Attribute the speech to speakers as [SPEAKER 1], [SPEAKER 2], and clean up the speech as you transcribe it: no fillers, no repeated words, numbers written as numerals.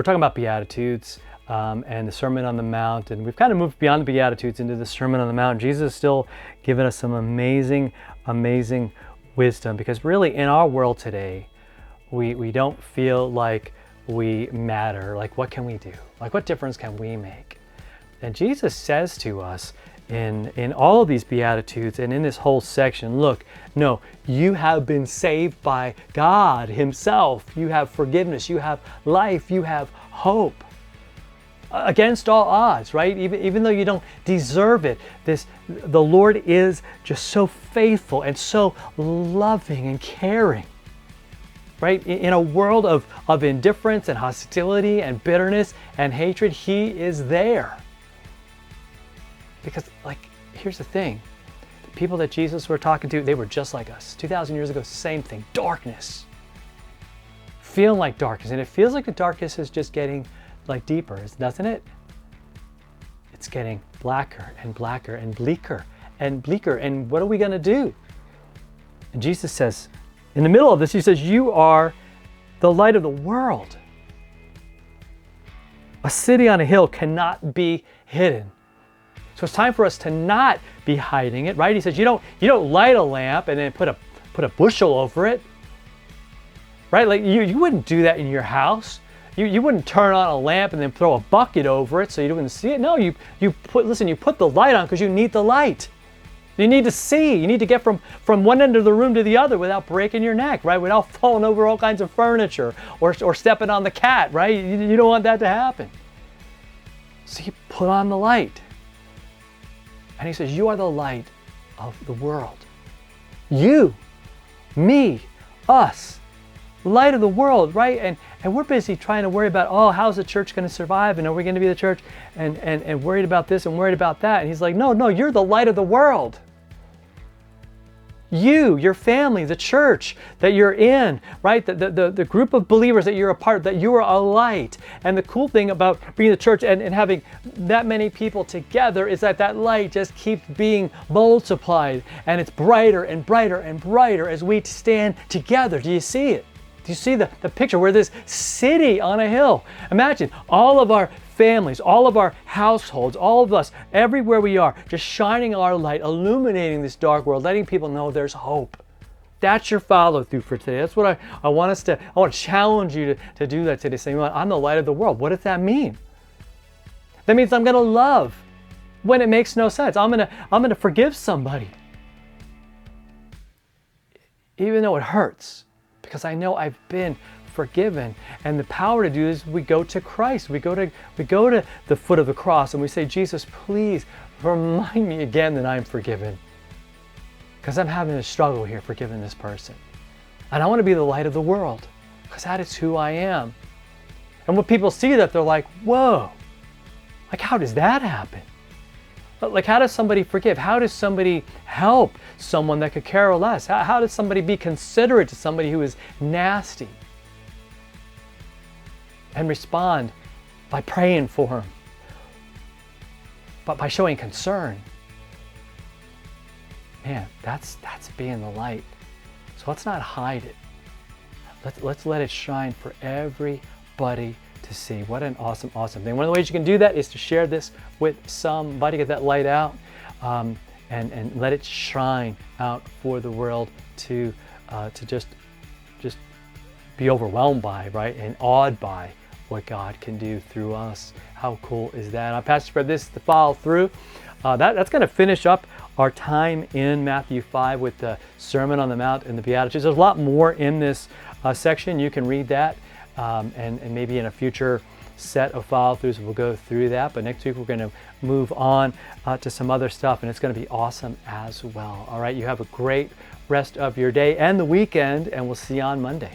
[SPEAKER 1] talking about Beatitudes and the Sermon on the Mount, and we've kind of moved beyond the Beatitudes into the Sermon on the Mount. Jesus is still giving us some amazing, amazing wisdom, because really in our world today, we don't feel like we matter. Like, what can we do? Like, what difference can we make? And Jesus says to us in all of these Beatitudes and in this whole section, look, no, you have been saved by God Himself. You have forgiveness, you have life, you have hope. Against all odds, right? Even though you don't deserve it, the Lord is just so faithful and so loving and caring. Right? In a world of indifference and hostility and bitterness and hatred, He is there. Because, like, here's the thing. The people that Jesus were talking to, they were just like us. 2,000 years ago, same thing. Darkness. Feeling like darkness. And it feels like the darkness is just getting, like, deeper, doesn't it? It's getting blacker and blacker and bleaker and bleaker. And what are we going to do? And Jesus says, in the middle of this, He says, you are the light of the world. A city on a hill cannot be hidden. So it's time for us to not be hiding it, right? He says, you don't light a lamp and then put a bushel over it, right? Like you wouldn't do that in your house. You wouldn't turn on a lamp and then throw a bucket over it so you wouldn't see it. No, you put the light on because you need the light. You need to see. You need to get from one end of the room to the other without breaking your neck, right? Without falling over all kinds of furniture or stepping on the cat, right? You don't want that to happen. So you put on the light. And He says, you are the light of the world. You, me, us, light of the world, right? And we're busy trying to worry about, oh, how's the church going to survive? And are we going to be the church? And worried about this and worried about that. And He's like, no, you're the light of the world. You, your family, the church that you're in, right? The group of believers that you're a part of, that you are a light. And the cool thing about being the church and having that many people together is that light just keeps being multiplied, and it's brighter and brighter and brighter as we stand together. Do you see it? Do you see the picture? We're this city on a hill. Imagine all of our families, all of our households, all of us, everywhere we are, just shining our light, illuminating this dark world, letting people know there's hope. That's your follow through for today. That's what I want to challenge you to do that today. Saying, I'm the light of the world. What does that mean? That means I'm going to love when it makes no sense. I'm going to forgive somebody, even though it hurts, because I know I've been forgiven. And the power to do this, we go to Christ. We go to the foot of the cross and we say, Jesus, please remind me again that I'm forgiven, because I'm having a struggle here forgiving this person. And I want to be the light of the world, because that is who I am. And when people see that, they're like, whoa, like, how does that happen? Like, how does somebody forgive? How does somebody help someone that could care less? How does somebody be considerate to somebody who is nasty? And respond by praying for him, but by showing concern. Man, that's being the light. So let's not hide it. Let's let it shine for everybody to see. What an awesome, awesome thing. One of the ways you can do that is to share this with somebody, get that light out, and let it shine out for the world to just be overwhelmed by, right, and awed by what God can do through us. How cool is that? I'm Pastor Fred. This is the follow through. That's going to finish up our time in Matthew 5 with the Sermon on the Mount and the Beatitudes. There's a lot more in this section. You can read that, and maybe in a future set of follow-throughs we'll go through that. But next week we're going to move on to some other stuff, and it's going to be awesome as well. All right, you have a great rest of your day and the weekend, and we'll see you on Monday.